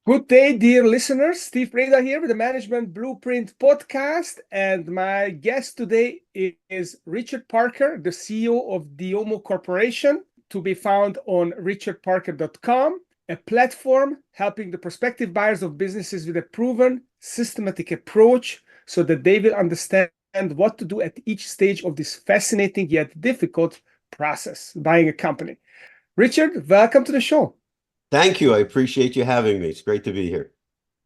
Good day, dear listeners. Steve Prada here with the Management Blueprint podcast. And my guest today is Richard Parker, the CEO of Diomo Corporation, to be found on richardparker.com, a platform helping the prospective buyers of businesses with a proven, systematic approach so that they will understand what to do at each stage of this fascinating yet difficult process, buying a company. Richard, welcome to the show. Thank you. I appreciate you having me. It's great to be here.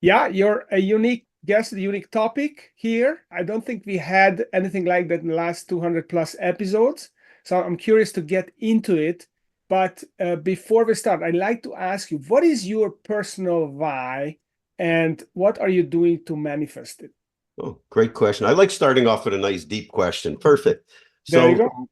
Yeah, you're a unique guest, a unique topic here. I don't think we had anything like that in the last 200 plus episodes. So I'm curious to get into it. But before we start, I'd like to ask you, what is your personal why and what are you doing to manifest it? Oh, great question. I like starting off with a nice deep question. Perfect. There you So go.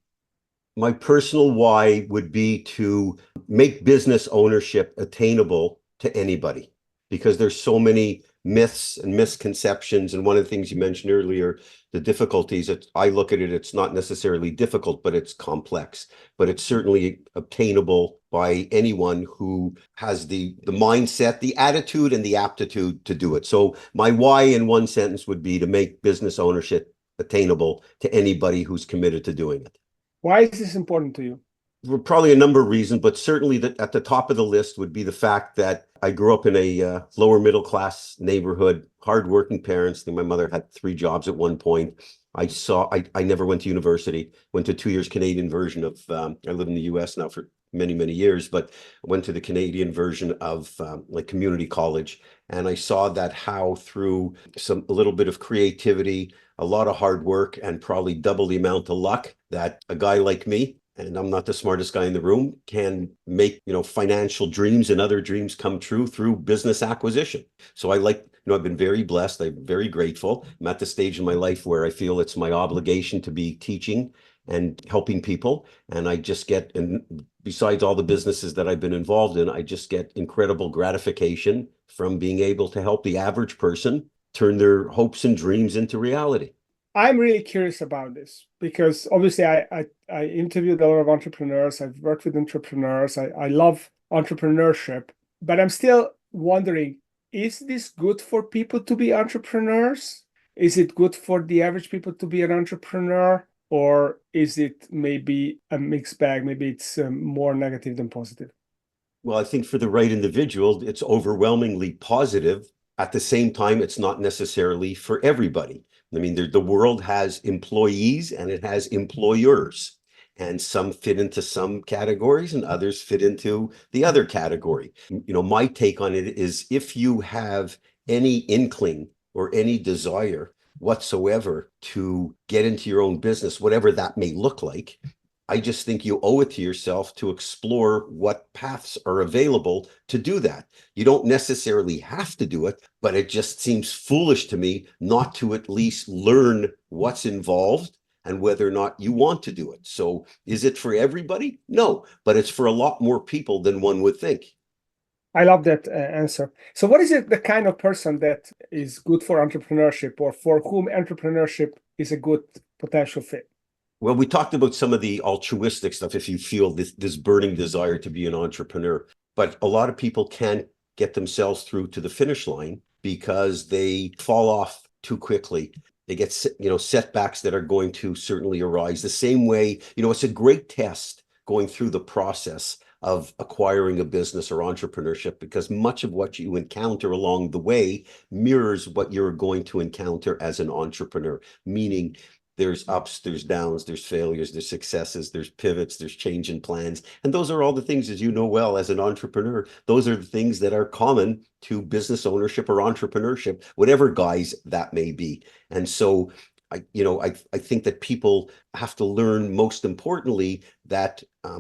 my personal why would be to make business ownership attainable to anybody, because there's so many myths and misconceptions. And one of the things you mentioned earlier, the difficulties, I look at it, it's not necessarily difficult, but it's complex, but it's certainly obtainable by anyone who has the mindset, the attitude, and the aptitude to do it. So my why in one sentence would be to make business ownership attainable to anybody who's committed to doing it. Why is this important to you? For probably a number of reasons, but certainly at the top of the list would be the fact that I grew up in a lower middle class neighborhood, hardworking parents. I think my mother had 3 jobs at one point. I never went to university, went to 2 years Canadian version of, I live in the US now for many, many years, but went to the Canadian version of like community college. And I saw that how through a little bit of creativity, a lot of hard work, and probably double the amount of luck that a guy like me, and I'm not the smartest guy in the room, can make, financial dreams and other dreams come true through business acquisition. So I've been very blessed. I'm very grateful. I'm at the stage in my life where I feel it's my obligation to be teaching and helping people. And and besides all the businesses that I've been involved in, I just get incredible gratification from being able to help the average person turn their hopes and dreams into reality. I'm really curious about this because obviously I interviewed a lot of entrepreneurs. I've worked with entrepreneurs. I love entrepreneurship, but I'm still wondering, is this good for people to be entrepreneurs? Is it good for the average people to be an entrepreneur? Or is it maybe a mixed bag? Maybe it's more negative than positive. Well, I think for the right individual, it's overwhelmingly positive. At the same time, it's not necessarily for everybody. I mean, the world has employees and it has employers, and some fit into some categories and others fit into the other category. My take on it is, if you have any inkling or any desire whatsoever to get into your own business, whatever that may look like, I just think you owe it to yourself to explore what paths are available to do that. You don't necessarily have to do it, but it just seems foolish to me not to at least learn what's involved and whether or not you want to do it. So is it for everybody? No, but it's for a lot more people than one would think. I love that answer. So, what is it, the kind of person that is good for entrepreneurship or for whom entrepreneurship is a good potential fit? Well, we talked about some of the altruistic stuff, if you feel this burning desire to be an entrepreneur. But a lot of people can't get themselves through to the finish line because they fall off too quickly. They get, setbacks that are going to certainly arise. The same way, it's a great test going through the process of acquiring a business or entrepreneurship, because much of what you encounter along the way mirrors what you're going to encounter as an entrepreneur, meaning there's ups, there's downs, there's failures, there's successes, there's pivots, there's change in plans. And those are all the things, as you know well, as an entrepreneur, those are the things that are common to business ownership or entrepreneurship, whatever guise that may be. And so I think that people have to learn, most importantly, that I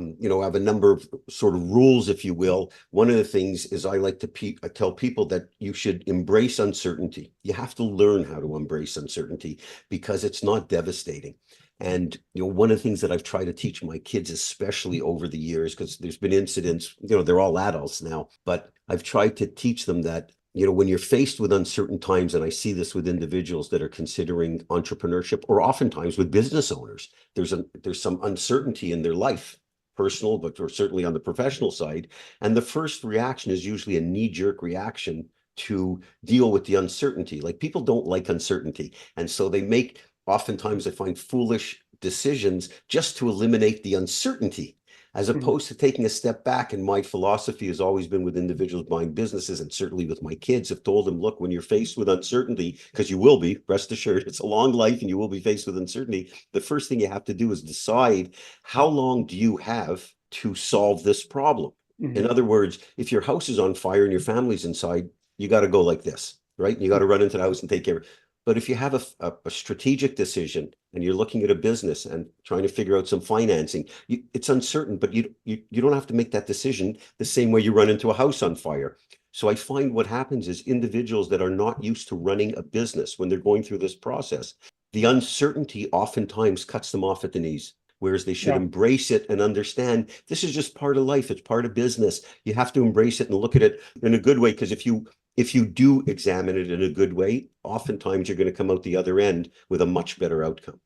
have a number of sort of rules, if you will. One of the things is I like to tell people that you should embrace uncertainty. You have to learn how to embrace uncertainty because it's not devastating. And one of the things that I've tried to teach my kids, especially over the years, because there's been incidents, they're all adults now, but I've tried to teach them that when you're faced with uncertain times, and I see this with individuals that are considering entrepreneurship, or oftentimes with business owners, there's some uncertainty in their life, personal, but or certainly on the professional side. And the first reaction is usually a knee-jerk reaction to deal with the uncertainty. Like people don't like uncertainty. And so they make, oftentimes I find, foolish decisions just to eliminate the uncertainty, as opposed to taking a step back. And my philosophy has always been with individuals buying businesses, and certainly with my kids, have told them, look, when you're faced with uncertainty, because you will be, rest assured, it's a long life and you will be faced with uncertainty. The first thing you have to do is decide, how long do you have to solve this problem? In other words, if your house is on fire and your family's inside, you got to go like this, right? You got to run into the house and take care of it. But if you have a strategic decision and you're looking at a business and trying to figure out some financing, it's uncertain, but you don't have to make that decision the same way you run into a house on fire. So I find what happens is individuals that are not used to running a business, when they're going through this process, the uncertainty oftentimes cuts them off at the knees. Whereas they should embrace it and understand this is just part of life. It's part of business. You have to embrace it and look at it in a good way, because if you do examine it in a good way, oftentimes you're going to come out the other end with a much better outcome.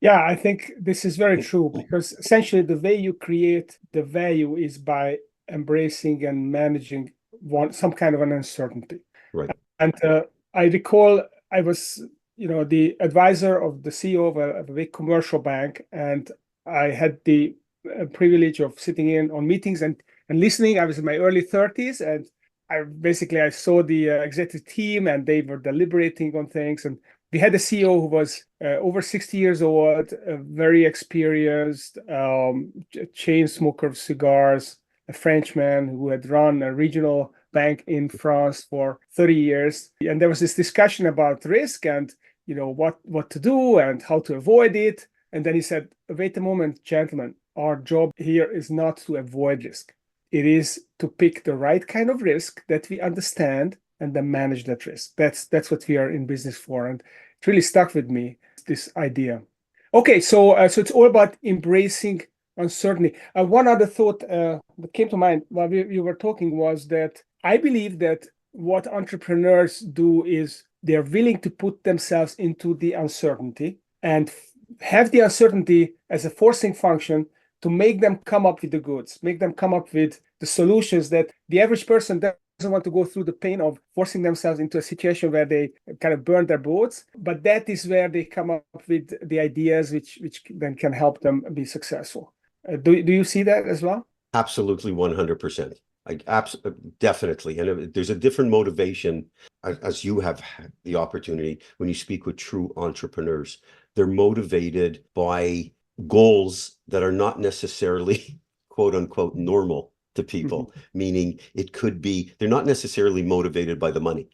Yeah, I think this is very true, because essentially the way you create the value is by embracing and managing some kind of an uncertainty. Right. And I recall I was, the advisor of the CEO of a big commercial bank, and I had the privilege of sitting in on meetings and listening. I was in my early 30s, and I saw the executive team, and they were deliberating on things. And we had a CEO who was over 60 years old, very experienced, chain smoker of cigars, a Frenchman who had run a regional bank in France for 30 years. And there was this discussion about risk and, what to do and how to avoid it. And then he said, wait a moment, gentlemen, our job here is not to avoid risk. It is to pick the right kind of risk that we understand and then manage that risk. That's what we are in business for. And it really stuck with me, this idea. Okay, so it's all about embracing uncertainty. One other thought that came to mind while you were talking was that I believe that what entrepreneurs do is they're willing to put themselves into the uncertainty and have the uncertainty as a forcing function to make them come up with the goods, make them come up with the solutions that the average person doesn't want to go through the pain of forcing themselves into a situation where they kind of burn their boats. But that is where they come up with the ideas which then can help them be successful. Do you see that as well? Absolutely, 100%. Definitely. And there's a different motivation, as you have had the opportunity when you speak with true entrepreneurs. They're motivated by goals that are not necessarily quote unquote normal to people, meaning it could be, they're not necessarily motivated by the money.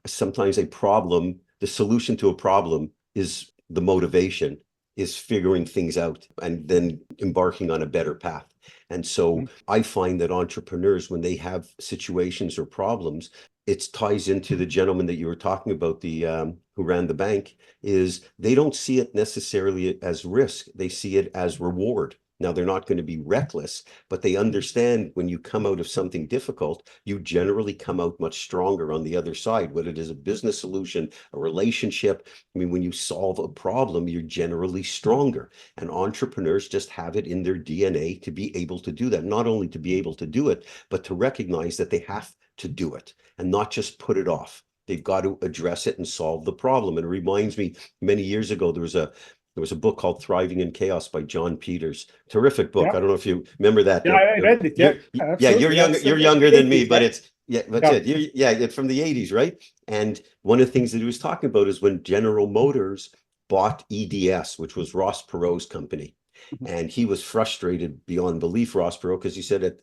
Sometimes the solution to a problem is the motivation, is figuring things out and then embarking on a better path. And so I find that entrepreneurs, when they have situations or problems, it ties into the gentleman that you were talking about, who ran the bank, is they don't see it necessarily as risk. They see it as reward. Now, they're not going to be reckless, but they understand when you come out of something difficult, you generally come out much stronger on the other side, whether it is a business solution, a relationship. I mean, when you solve a problem, you're generally stronger. And entrepreneurs just have it in their DNA to be able to do that. Not only to be able to do it, but to recognize that they have to do it and not just put it off. They've got to address it and solve the problem. And it reminds me, many years ago, there was a book called Thriving in Chaos by John Peters. Terrific book. Yeah. I don't know if you remember that. Yeah, I read it. Yeah, you're younger. You're younger than me, but it's that's Yeah. it. It's from the 80s, right? And one of the things that he was talking about is when General Motors bought EDS, which was Ross Perot's company, and he was frustrated beyond belief, Ross Perot, because he said at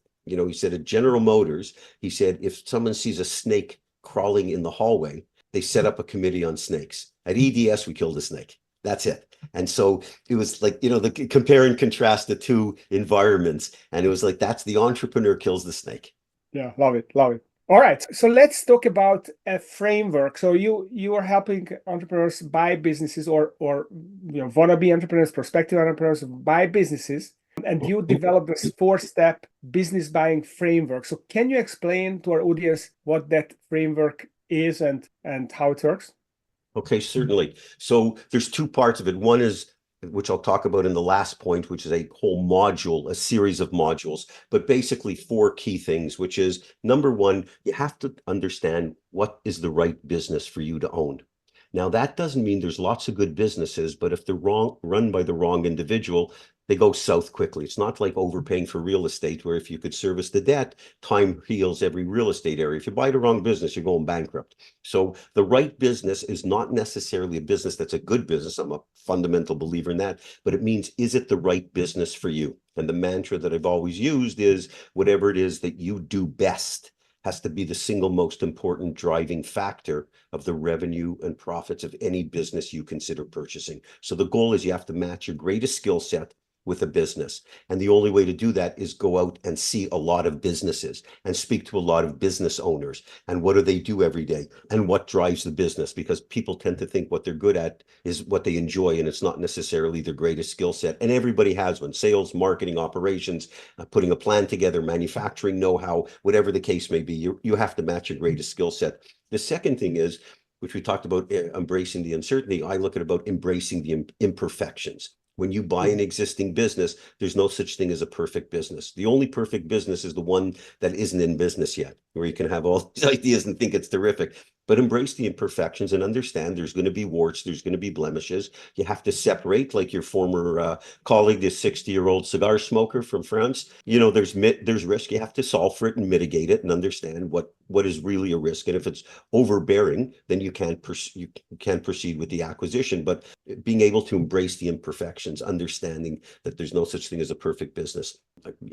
General Motors, he said if someone sees a snake crawling in the hallway, they set up a committee on snakes. At EDS, we killed a snake. That's it. And so it was like, the compare and contrast the two environments. And it was like, that's the entrepreneur kills the snake. Yeah, love it. Love it. All right. So let's talk about a framework. So you are helping entrepreneurs buy businesses or wannabe entrepreneurs, prospective entrepreneurs buy businesses. And you develop this 4-step business buying framework. So can you explain to our audience what that framework is and how it works? Okay, certainly. So there's two parts of it. One is which I'll talk about in the last point, which is a whole module, a series of modules, but basically four key things, which is number one, you have to understand what is the right business for you to own. Now, that doesn't mean there's lots of good businesses, but if they're run by the wrong individual, they go south quickly. It's not like overpaying for real estate, where if you could service the debt, time heals every real estate area. If you buy the wrong business, you're going bankrupt. So the right business is not necessarily a business that's a good business. I'm a fundamental believer in that, but it means, is it the right business for you? And the mantra that I've always used is, whatever it is that you do best has to be the single most important driving factor of the revenue and profits of any business you consider purchasing. So the goal is you have to match your greatest skill set with a business. And the only way to do that is go out and see a lot of businesses and speak to a lot of business owners. And what do they do every day? And what drives the business? Because people tend to think what they're good at is what they enjoy, and it's not necessarily their greatest skill set. And everybody has one: sales, marketing, operations, putting a plan together, manufacturing, know-how, whatever the case may be. You have to match your greatest skill set. The second thing is, which we talked about, embracing the uncertainty. I look at about embracing the imperfections. When you buy an existing business, there's no such thing as a perfect business. The only perfect business is the one that isn't in business yet, where you can have all these ideas and think it's terrific. But embrace the imperfections and understand there's going to be warts, there's going to be blemishes. You have to separate, like your former colleague, this 60-year-old cigar smoker from France. There's risk. You have to solve for it and mitigate it and understand what is really a risk. And if it's overbearing, then you can't proceed with the acquisition. But being able to embrace the imperfections, understanding that there's no such thing as a perfect business.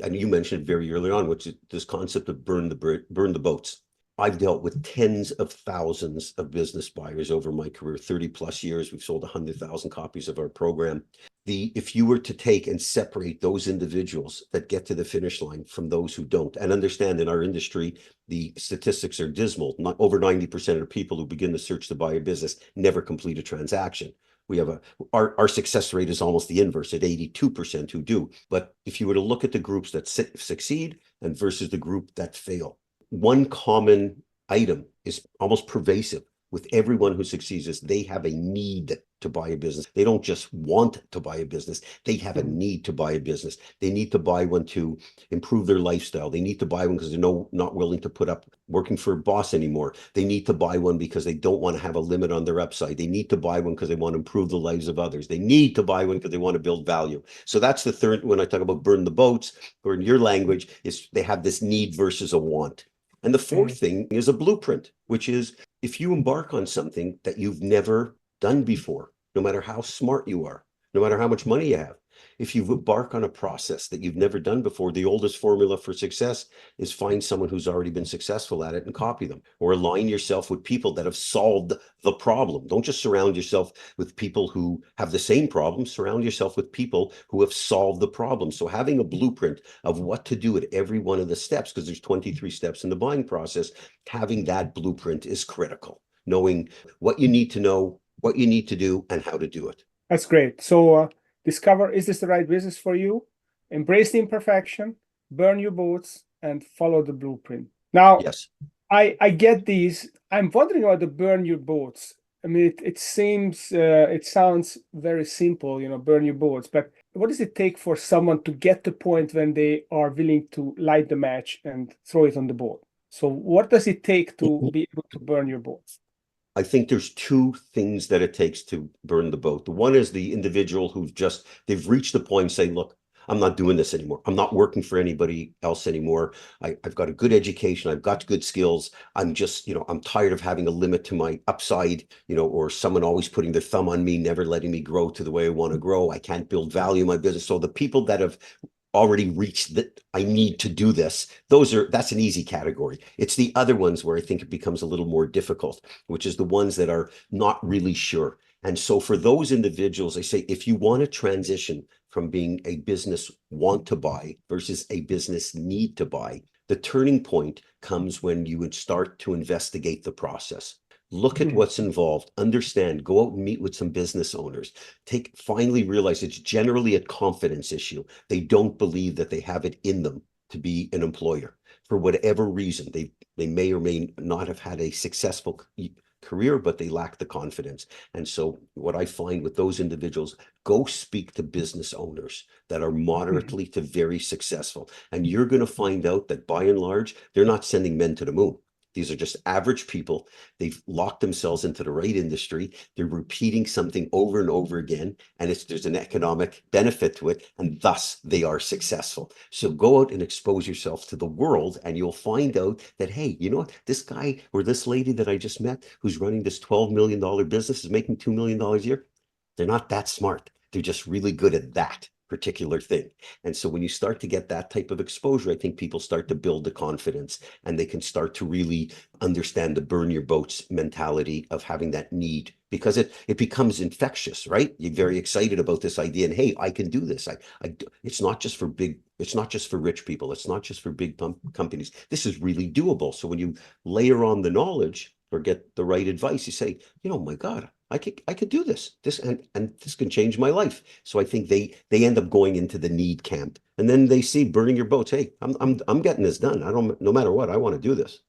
And you mentioned it very early on, which is this concept of burn the boats. I've dealt with tens of thousands of business buyers over my career, 30 plus years. We've sold 100,000 copies of our program. If you were to take and separate those individuals that get to the finish line from those who don't, and understand in our industry, the statistics are dismal. Not over 90% of the people who begin the search to buy a business never complete a transaction. We have our success rate is almost the inverse at 82% who do. But if you were to look at the groups that succeed and versus the group that fail, one common item is almost pervasive with everyone who succeeds is they have a need to buy a business. They don't just want to buy a business. They have a need to buy a business. They need to buy one to improve their lifestyle. They need to buy one because they're not willing to put up working for a boss anymore. They need to buy one because they don't want to have a limit on their upside. They need to buy one because they want to improve the lives of others. They need to buy one because they want to build value. So that's the third, when I talk about burn the boats, or in your language, is they have this need versus a want. And the fourth thing is a blueprint, which is, if you embark on something that you've never done before, no matter how smart you are, no matter how much money you have, if you embark on a process that you've never done before, the oldest formula for success is find someone who's already been successful at it and copy them, or align yourself with people that have solved the problem. Don't just surround yourself with people who have the same problem. Surround yourself with people who have solved the problem. So having a blueprint of what to do at every one of the steps, because there's 23 steps in the buying process, having that blueprint is critical. Knowing what you need to know, what you need to do, and how to do it. That's great. So discover, is this the right business for you? Embrace the imperfection, burn your boats, and follow the blueprint. Now, yes, I get these. I'm wondering about the burn your boats. I mean, it sounds very simple, burn your boats. But what does it take for someone to get to the point when they are willing to light the match and throw it on the boat? So what does it take to be able to burn your boats? I think there's two things that it takes to burn the boat. The one is the individual they've reached the point saying, look, I'm not doing this anymore. I'm not working for anybody else anymore. I've got a good education. I've got good skills. I'm just, I'm tired of having a limit to my upside, or someone always putting their thumb on me, never letting me grow to the way I want to grow. I can't build value in my business. So the people that have already reached that I need to do this, that's an easy category. It's the other ones where I think it becomes a little more difficult, which is the ones that are not really sure. And so for those individuals, I say, if you want to transition from being a business want to buy versus a business need to buy, the turning point comes when you would start to investigate the process. Look at what's involved, understand, go out and meet with some business owners, finally realize it's generally a confidence issue. They don't believe that they have it in them to be an employer for whatever reason. They may or may not have had a successful career, but they lack the confidence. And so what I find with those individuals, go speak to business owners that are moderately to very successful. And you're going to find out that by and large, they're not sending men to the moon. These are just average people. They've locked themselves into the right industry. They're repeating something over and over again, and there's an economic benefit to it, and thus they are successful. So go out and expose yourself to the world, and you'll find out that, hey, you know what? This guy or this lady that I just met who's running this $12 million business is making $2 million a year. They're not that smart. They're just really good at that particular thing. And so when you start to get that type of exposure, I think people start to build the confidence, and they can start to really understand the burn your boats mentality of having that need, because it becomes infectious, right? You're very excited about this idea, and hey, I can do this. It's not just for rich people. It's not just for big companies. This is really doable. So when you layer on the knowledge or get the right advice, you say, my God, I could do this. And this can change my life. So I think they end up going into the need camp, and then they see burning your boats. Hey, I'm getting this done. No matter what, I want to do this.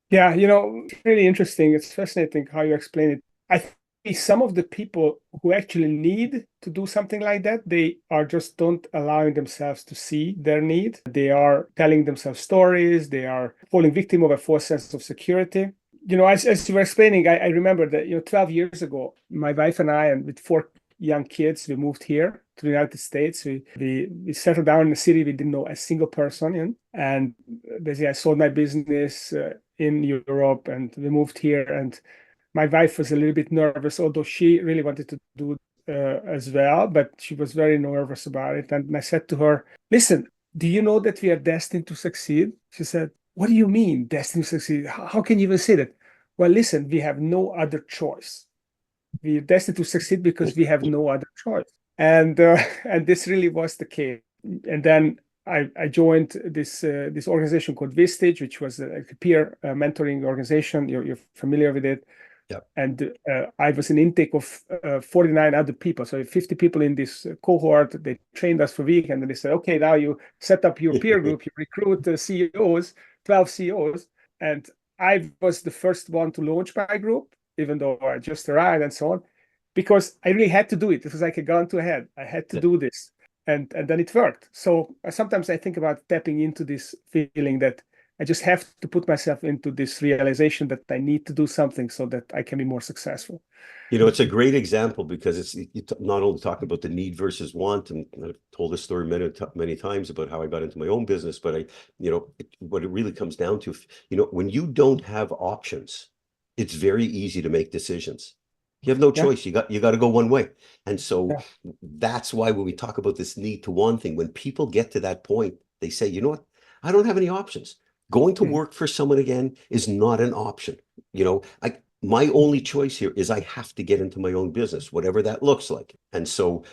Yeah, it's really interesting. It's fascinating how you explain it. I think some of the people who actually need to do something like that, they are just don't allowing themselves to see their need. They are telling themselves stories. They are falling victim of a false sense of security. As you were explaining, I remember that, 12 years ago, my wife and I, and with 4 young kids, we moved here to the United States. We settled down in the city. We didn't know a single person. And basically, I sold my business in Europe, and we moved here. And my wife was a little bit nervous, although she really wanted to do as well, but she was very nervous about it. And I said to her, listen, do you know that we are destined to succeed? She said, what do you mean, destined to succeed? How can you even say that? Well, listen, we have no other choice. We are destined to succeed because we have no other choice. And and this really was the case. And then I joined this organization called Vistage, which was a peer mentoring organization. You're familiar with it. Yep. And I was an intake of 49 other people. So 50 people in this cohort. They trained us for a week, and then they said, okay, now you set up your peer group, you recruit CEOs, 12 CEOs. And I was the first one to launch my group, even though I just arrived and so on, because I really had to do it. It was like a gun to a head. I had to do this. And then it worked. So sometimes I think about tapping into this feeling that I just have to put myself into this realization that I need to do something so that I can be more successful. It's a great example, because you not only talk about the need versus want, and I've told this story many times about how I got into my own business, but what it really comes down to, when you don't have options, it's very easy to make decisions. You have no choice. You got to go one way. And so that's why when we talk about this need to want thing, when people get to that point, they say, you know what? I don't have any options. Going to work for someone again is not an option. My only choice here is I have to get into my own business, whatever that looks like. And so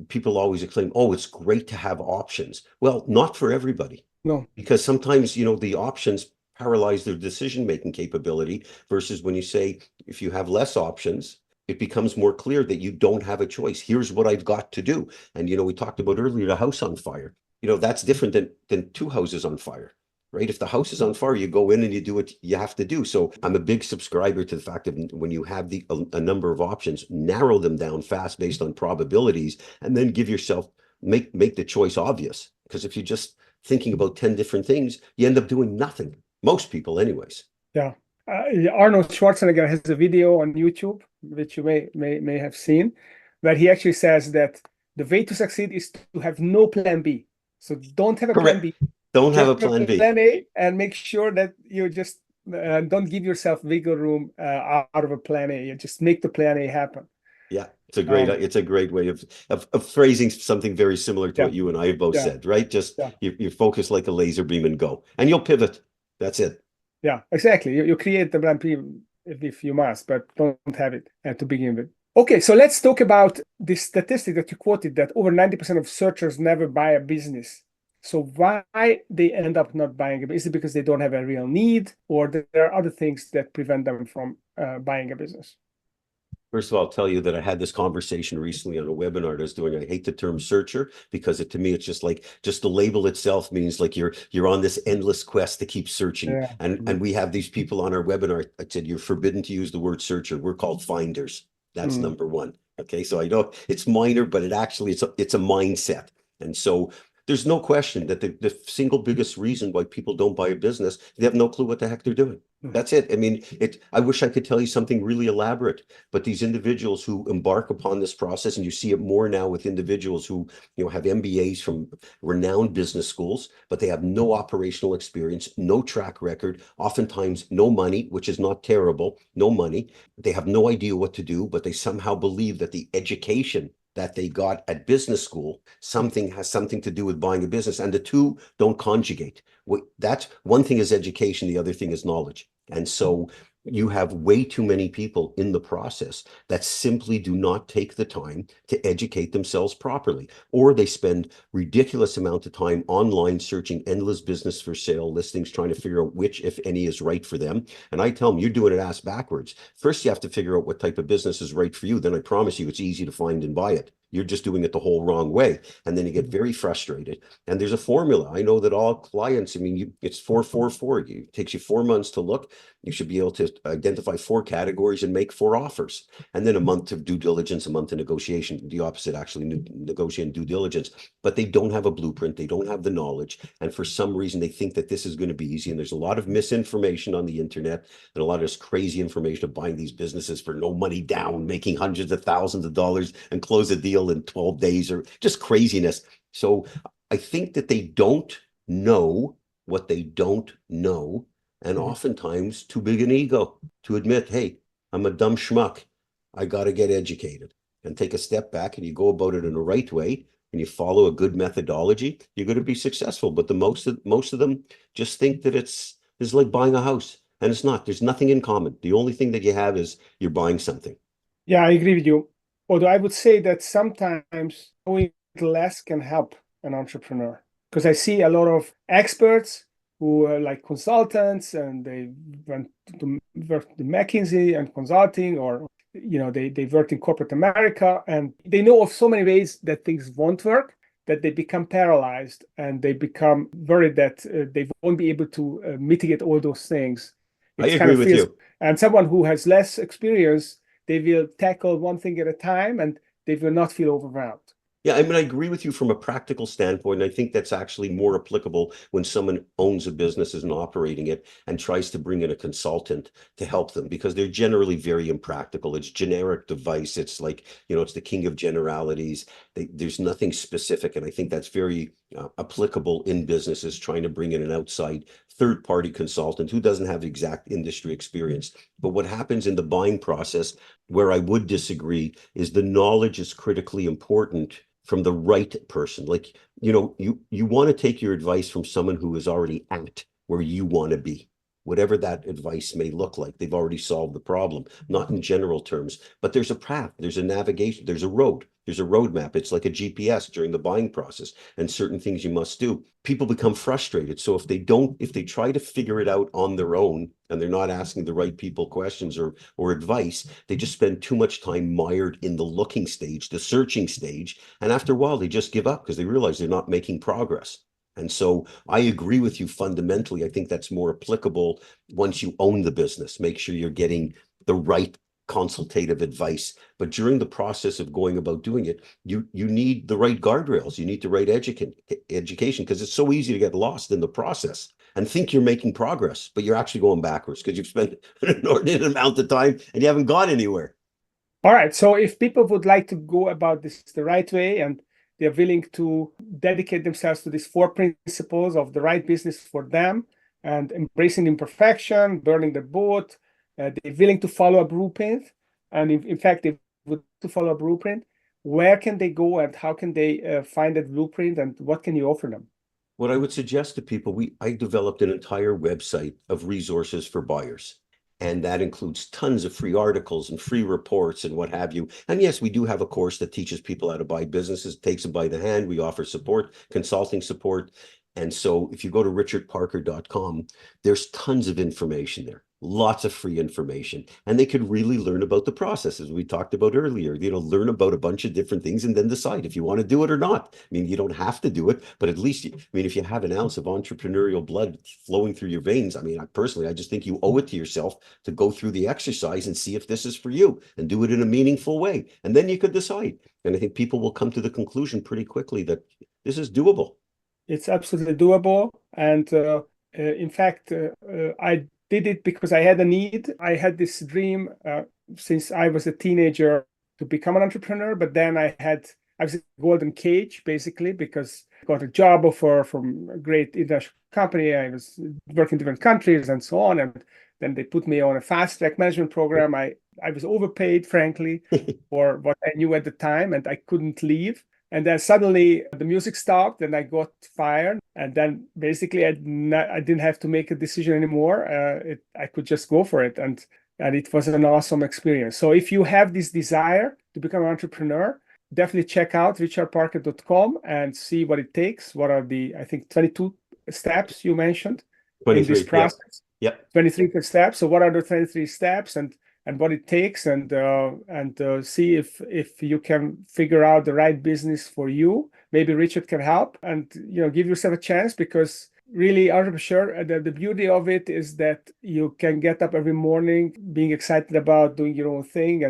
people always exclaim, oh, it's great to have options. Well, not for everybody. No. Because sometimes, the options paralyze their decision-making capability, versus when you say, if you have less options, it becomes more clear that you don't have a choice. Here's what I've got to do. And, we talked about earlier, the house on fire. That's different than 2 houses on fire. Right? If the house is on fire, you go in and you do what you have to do. So I'm a big subscriber to the fact that when you have a number of options, narrow them down fast based on probabilities, and then give yourself, make the choice obvious. Because if you're just thinking about 10 different things, you end up doing nothing. Most people anyways. Yeah. Arnold Schwarzenegger has a video on YouTube, which you may have seen, where he actually says that the way to succeed is to have no plan B. So don't have a plan B. Don't have a plan B. Plan A, and make sure that you just don't give yourself wiggle room out of a plan A. You just make the plan A happen. Yeah, it's a great way of phrasing something very similar to what you and I have both said, right? Just you focus like a laser beam and go, and you'll pivot. That's it. Yeah, exactly. You create the plan B if you must, but don't have it to begin with. Okay, so let's talk about this statistic that you quoted, that over 90% of searchers never buy a business. So why they end up not buying it? Is it because they don't have a real need, or there are other things that prevent them from buying a business? First of all, I'll tell you that I had this conversation recently on a webinar I was doing. I hate the term searcher because to me, it's just like just the label itself means like you're on this endless quest to keep searching. Yeah. And we have these people on our webinar. I said, you're forbidden to use the word searcher. We're called finders. That's number one. Okay. So I know it's minor, but it's a mindset. And so there's no question that the single biggest reason why people don't buy a business, they have no clue what the heck they're doing. That's it. I mean, I wish I could tell you something really elaborate, but these individuals who embark upon this process, and you see it more now with individuals who, have MBAs from renowned business schools, but they have no operational experience, no track record, oftentimes no money, which is not terrible, no money. They have no idea what to do, but they somehow believe that the education that they got at business school has something to do with buying a business, and the two don't conjugate. That's one thing is education, the other thing is knowledge. And so you have way too many people in the process that simply do not take the time to educate themselves properly, or they spend ridiculous amount of time online searching endless business for sale listings, trying to figure out which, if any, is right for them. And I tell them, you're doing it ass backwards. First, you have to figure out what type of business is right for you. Then I promise you it's easy to find and buy it. You're just doing it the whole wrong way. And then you get very frustrated. And there's a formula. I know that all clients, it's 4-4-4. It takes you 4 months to look. You should be able to identify 4 categories and make 4 offers. And then a month of due diligence, a month of negotiation, the opposite, actually, negotiating due diligence. But they don't have a blueprint. They don't have the knowledge. And for some reason, they think that this is going to be easy. And there's a lot of misinformation on the internet and a lot of this crazy information of buying these businesses for no money down, making hundreds of thousands of dollars and close a deal in 12 days, or just craziness. So I think that they don't know what they don't know. And oftentimes too big an ego to admit, hey, I'm a dumb schmuck. I got to get educated and take a step back, and you go about it in the right way and you follow a good methodology, you're going to be successful. But most of them just think that it's like buying a house, and it's not. There's nothing in common. The only thing that you have is you're buying something. Yeah, I agree with you. Although I would say that sometimes knowing less can help an entrepreneur, because I see a lot of experts who are like consultants, and they went to work to McKinsey and consulting, or they worked in corporate America, and they know of so many ways that things won't work, that they become paralyzed, and they become worried that they won't be able to mitigate all those things. I agree with you. And someone who has less experience, they will tackle one thing at a time, and they will not feel overwhelmed. Yeah, I agree with you from a practical standpoint. I think that's actually more applicable when someone owns a business, is operating it, and tries to bring in a consultant to help them, because they're generally very impractical. It's generic advice. It's like, it's the king of generalities. There's nothing specific. And I think that's very applicable in businesses, trying to bring in an outside third-party consultant who doesn't have exact industry experience. But what happens in the buying process, where I would disagree, is the knowledge is critically important from the right person. Like, you want to take your advice from someone who is already at where you want to be, whatever that advice may look like. They've already solved the problem, not in general terms, but there's a path, there's a navigation, there's a road, there's a roadmap. It's like a GPS during the buying process, and certain things you must do. People become frustrated. So if they try to figure it out on their own, and they're not asking the right people questions or advice, they just spend too much time mired in the looking stage, the searching stage. And after a while, they just give up because they realize they're not making progress. And so I agree with you fundamentally. I think that's more applicable once you own the business. Make sure you're getting the right consultative advice. But during the process of going about doing it, you need the right guardrails. You need the right education, because it's so easy to get lost in the process and think you're making progress, but you're actually going backwards because you've spent an inordinate amount of time and you haven't gone anywhere. All right. So if people would like to go about this the right way, and they're willing to dedicate themselves to these 4 principles of the right business for them, and embracing imperfection, burning the boat, they're willing to follow a blueprint, and in fact, they would to follow a blueprint, where can they go, and how can they find that blueprint, and what can you offer them? What I would suggest to people, I developed an entire website of resources for buyers. And that includes tons of free articles and free reports and what have you. And yes, we do have a course that teaches people how to buy businesses, takes them by the hand. We offer support, consulting support. And so if you go to richardparker.com, there's tons of information there. lots of free information, and they could really learn about the processes we talked about earlier. Learn about a bunch of different things and then decide if you want to do it or not. I mean, you don't have to do it, but at least, if you have an ounce of entrepreneurial blood flowing through your veins, I just think you owe it to yourself to go through the exercise and see if this is for you and do it in a meaningful way. And then you could decide. And I think people will come to the conclusion pretty quickly that this is doable. It's absolutely doable. And in fact, I did it because I had a need. I had this dream since I was a teenager to become an entrepreneur, but then I was in a golden cage, basically, because I got a job offer from a great international company. I was working in different countries and so on. And then they put me on a fast track management program. I was overpaid, frankly, for what I knew at the time, and I couldn't leave. And then suddenly the music stopped and I got fired. And then basically I didn't have to make a decision anymore. I could just go for it. And it was an awesome experience. So if you have this desire to become an entrepreneur, definitely check out richardparker.com and see what it takes. What are the, I think, 22 steps you mentioned in this process? Yep. 23 steps. So what are the 23 steps and what it takes, and see if you can figure out the right business for you. Maybe Richard can help, and give yourself a chance, because really, I'm sure the beauty of it is that you can get up every morning being excited about doing your own thing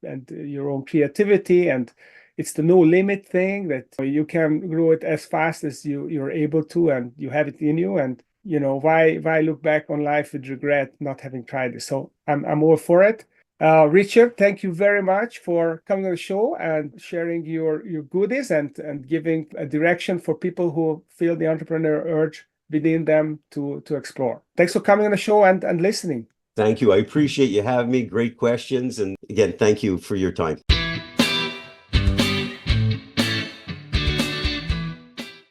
and your own creativity, and it's the no limit thing that you can grow it as fast as you're able to, and you have it in you. And why look back on life with regret not having tried this? So I'm all for it. Richard, thank you very much for coming on the show and sharing your goodies and giving a direction for people who feel the entrepreneur urge within them to explore. Thanks for coming on the show and listening. Thank you. I appreciate you having me. Great questions. And again, thank you for your time.